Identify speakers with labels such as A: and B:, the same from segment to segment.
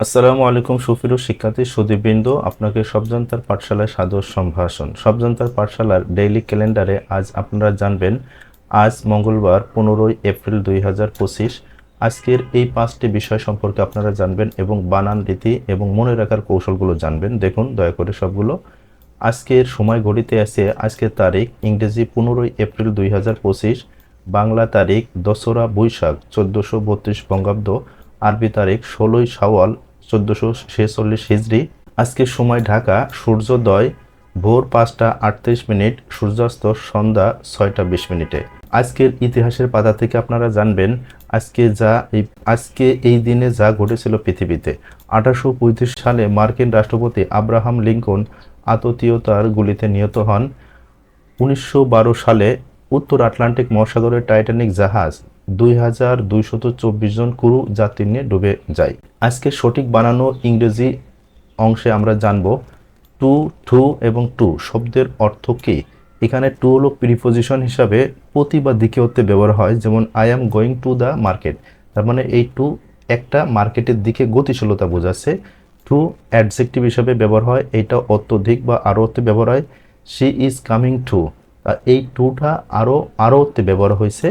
A: আসসালামু আলাইকুম সুপ্রিয় শিক্ষার্থী সুধীবৃন্দ, আপনাকে সবজনতার পাঠশালায় সাদর সম্ভাষণ। সবজনতার পাঠশালার ডেইলি ক্যালেন্ডারে আজ আপনারা জানবেন, আজ মঙ্গলবার 15 এপ্রিল 2025। আজকের এই 5টি বিষয় সম্পর্কে আপনারা জানবেন এবং বানান রীতি এবং মনে রাখার কৌশলগুলো জানবেন। দেখুন দয়া করে সবগুলো। আজকের সময় ঘড়িতে আছে আজকের তারিখ ইংরেজি 15 এপ্রিল 2025, বাংলা তারিখ 2রা বৈশাখ 1432 বঙ্গাব্দ, আরবি তারিখ 16ই শাওয়াল 1446 হিজরি। আজকের সময় ঢাকা, সূর্যোদয় ভোর 5টা 38 মিনিট, সূর্যাস্ত সন্ধ্যা 6টা 20 মিনিটে। আজকের ইতিহাসের পাতা থেকে আপনারা জানবেন আজকে এই দিনে যা ঘটেছিল পৃথিবীতে। 1835 সালে মার্কিন রাষ্ট্রপতি আব্রাহাম লিঙ্কন আততীয়তার গুলিতে নিহত হন। 1912 সালে উত্তর আটলান্টিক মহাসাগরের টাইটানিক জাহাজ 2224 জন ক্রু যাত্রী নিয়ে ডুবে যায়। আজকে সঠিক বানানো ইংরেজি অংশে আমরা জানব টু, টু এবং টু শব্দের অর্থ কী। এখানে টু হলো প্রিপোজিশন হিসাবে প্রতি বা দিকে হতে ব্যবহার হয়, যেমন I am going to the market, তার মানে এই টু একটা মার্কেটের দিকে গতিশীলতা বোঝাচ্ছে। টু অ্যাডজেক্টিভ হিসাবে ব্যবহার হয়, এটা অত্যধিক বা আরও অর্থে ব্যবহার হয়। শি ইজ কামিং টু, এই টুটা আরও অর্থে ব্যবহার হয়েছে।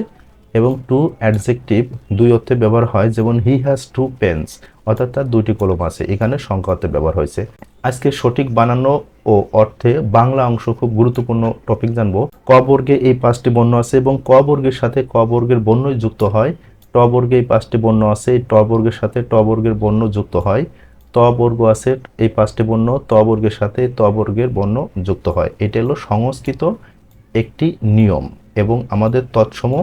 A: এবং টু অ্যাডজেক্টিভ দুই অর্থে ব্যবহার হয়, যেমন হি হ্যাজ টু পেন্স, অর্থাৎ তার দুইটি কলম আছে, এখানে সংখ্যা অর্থে ব্যবহার হয়েছে। আজকে সঠিক বানানো ও অর্থে বাংলা অংশ খুব গুরুত্বপূর্ণ টপিক জানবো। ক বর্গে এই 5টি বর্ণ আছে এবং ক বর্গের সাথে ক বর্গের বর্ণই যুক্ত হয়। ট বর্গে এই 5টি বর্ণ আছে, এই ট বর্গের সাথে ট বর্গের বর্ণ যুক্ত হয়। ত বর্গ আছে, এই 5টি বর্ণ ত বর্গের সাথে ত বর্গের বর্ণ যুক্ত হয়। এটা হলো সংস্কৃত একটি নিয়ম এবং আমাদের তৎসম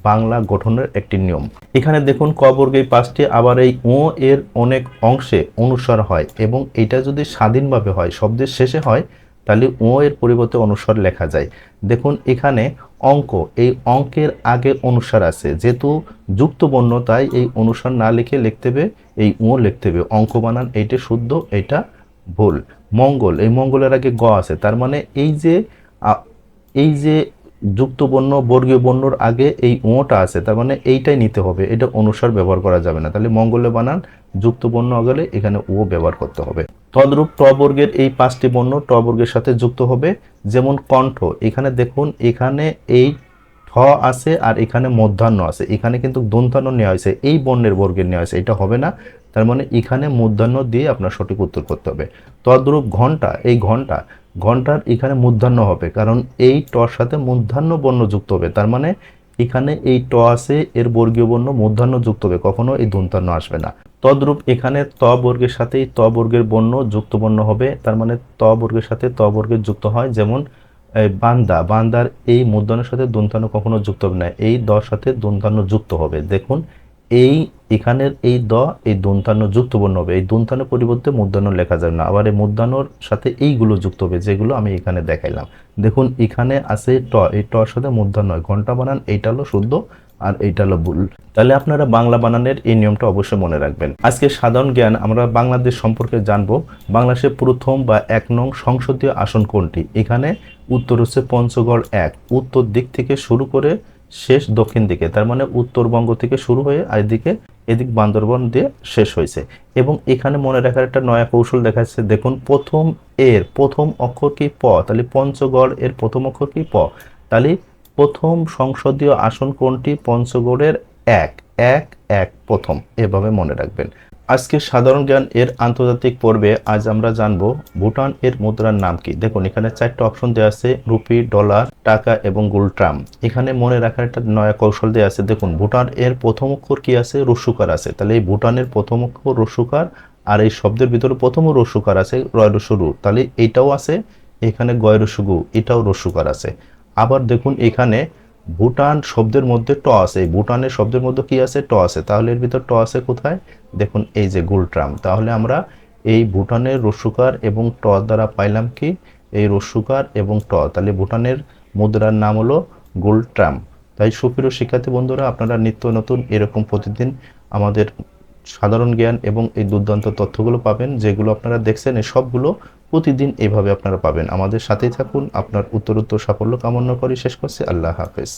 A: বাংলা গঠনের একটি নিয়ম। এখানে দেখুন ক বর্গে এই 5টি, আবার এই ও এর অনেক অংশে অনুস্বার হয় এবং এটা যদি স্বাধীনভাবে হয়, শব্দের শেষে হয়, তাহলে ও এর পরিবর্তে অনুস্বার লেখা যায়। দেখুন এখানে অঙ্ক, এই অঙ্কের আগে অনুস্বার আছে, যেহেতু যুক্ত বর্ণ তাই এই অনুস্বার না লিখে লিখতে হবে, এই ও লিখতে হবে। অঙ্ক বানান এইটা শুদ্ধ, এটা ভুল। মঙ্গল, এই মঙ্গলের আগে গ আছে, তার মানে এই যে যুক্ত বর্ণ বর্গীয় বর্ণর আগে এই ওটা আছে, তার মানে এইটাই নিতে হবে, এটা অনুস্বার ব্যবহার করা যাবে না। তাহলে মঙ্গলে বানান যুক্ত বর্ণ আগলে এখানে ও ব্যবহার করতে হবে। তদ্রূপ ট বর্গের এই 5টি বর্ণ ট বর্গের সাথে যুক্ত হবে, যেমন কণ্ঠ। এখানে দেখুন এখানে এই ঠ আছে আর এখানে মধ্যাহ্ন আছে, এখানে কিন্তু দন্তান্ন নেওয়া হয়েছে, এই বর্ণের বর্গের নেওয়া হয়েছে, এটা হবে না। তার মানে এখানে মধ্যাহ্ন দিয়ে আপনার সঠিক উত্তর করতে হবে। তদ্রূপ ঘন্টা, এই ঘন্টার এখানে মূর্ধন্য হবে, কারণ এই টর সাথে মূর্ধন্য বর্ণ যুক্ত হবে, তার মানে এখানে এই ট আছে, এর বর্গীয় বর্ণ মূর্ধন্য যুক্ত হবে, কখনো এই দন্তান্ন আসবে না। তদ্রূপ এখানে ত বর্গের সাথে ত বর্গের বর্ণ যুক্ত বর্ণ হবে, তার মানে ত বর্গের সাথে ত বর্গের যুক্ত হয়, যেমন বান্দার এই মূর্ধন্যের সাথে দন্তান্ন কখনো যুক্ত হবে না, এই দ সাথে দন্তান্ন যুক্ত হবে। দেখুন এখানের এই দ, এই দন্তান্ন যুক্ত বর্ণ হবে, এই দন্তান্ন পরিবর্তে মূর্ধন্য লেখা যাবে না, আবার এই মূর্ধন্যর সাথে এইগুলো যুক্ত হবে, যেগুলো আমি এখানে দেখাইলাম। দেখুন এখানে আছে ট, এই টর সাথে মূর্ধন্য হয়, ঘন্টা বানান এইটা হলো শুদ্ধ আর এইটা হলো ভুল। তাহলে আপনারা বাংলা বানানের এই নিয়মটা অবশ্যই মনে রাখবেন। আজকে সাধারণ জ্ঞান আমরা বাংলাদেশ সম্পর্কে জানবো। বাংলাদেশের প্রথম বা 1 নং সংসদীয় আসন কোনটি? এখানে উত্তর হচ্ছে পঞ্চগড় 1, উত্তর দিক থেকে শুরু করে শেষ দক্ষিণ দিকে, তার মানে উত্তরবঙ্গ থেকে শুরু হয়ে এদিক বান্দরবন দিয়ে শেষ হয়েছে। এবং এখানে মনে রাখার একটা নয়া কৌশল দেখা যাচ্ছে, দেখুন প্রথম অক্ষর কি প, তাহলে পঞ্চগড় এর প্রথম অক্ষর কি প, তাহলে প্রথম সংসদীয় আসন কোনটি? পঞ্চগড়ের 1 প্রথম, এভাবে মনে রাখবেন। আজকে সাধারণ জ্ঞান এর আন্তর্জাতিক পর্বে আজ আমরা জানবো ভুটান এর মুদ্রার নাম কি। দেখুন এখানে 4টা অপশন দেওয়া আছে, রুপি, ডলার, টাকা এবং গুলট্রাম। এখানে মনে রাখার একটা নয়া কৌশল দেওয়া আছে, দেখুন ভুটান এর প্রথম অক্ষর কি আছে? রস্যুকার আছে, তাহলে এই ভুটানের প্রথম অক্ষর রস্যুকার, আর এই শব্দের ভিতরে প্রথম রস্যুকার আছে রয় রস্যু, তাহলে এইটাও আছে। এখানে গয় রস্যু গু, এটাও রস্যুকার আছে। আবার দেখুন এখানে ভুটান শব্দের মধ্যে ট আছে, ভুটানের শব্দের মধ্যে কি আছে? ট আছে, তাহলে এর ভিতর ট আছে কোথায়? দেখুন এই যে গুলট্রাম। তাহলে আমরা এই ভুটানের রস্যুকার এবং ট দ্বারা পাইলাম কি? এই রস্যুকার এবং ট, তাহলে ভুটানের মুদ্রার নাম হলো গুলট্রাম। তাই সুপ্রিয় শিক্ষার্থী বন্ধুরা, আপনারা নিত্য নতুন এরকম প্রতিদিন আমাদের সাধারণ জ্ঞান এবং এই দুর্দান্ত তথ্যগুলো পাবেন, যেগুলো আপনারা দেখছেন এই সবগুলো প্রতিদিন এইভাবে আপনারা পাবেন। আমাদের সাথেই থাকুন। আপনার উত্তরোত্তর সাফল্য কামনা করি শেষ করছি। আল্লাহ হাফেজ।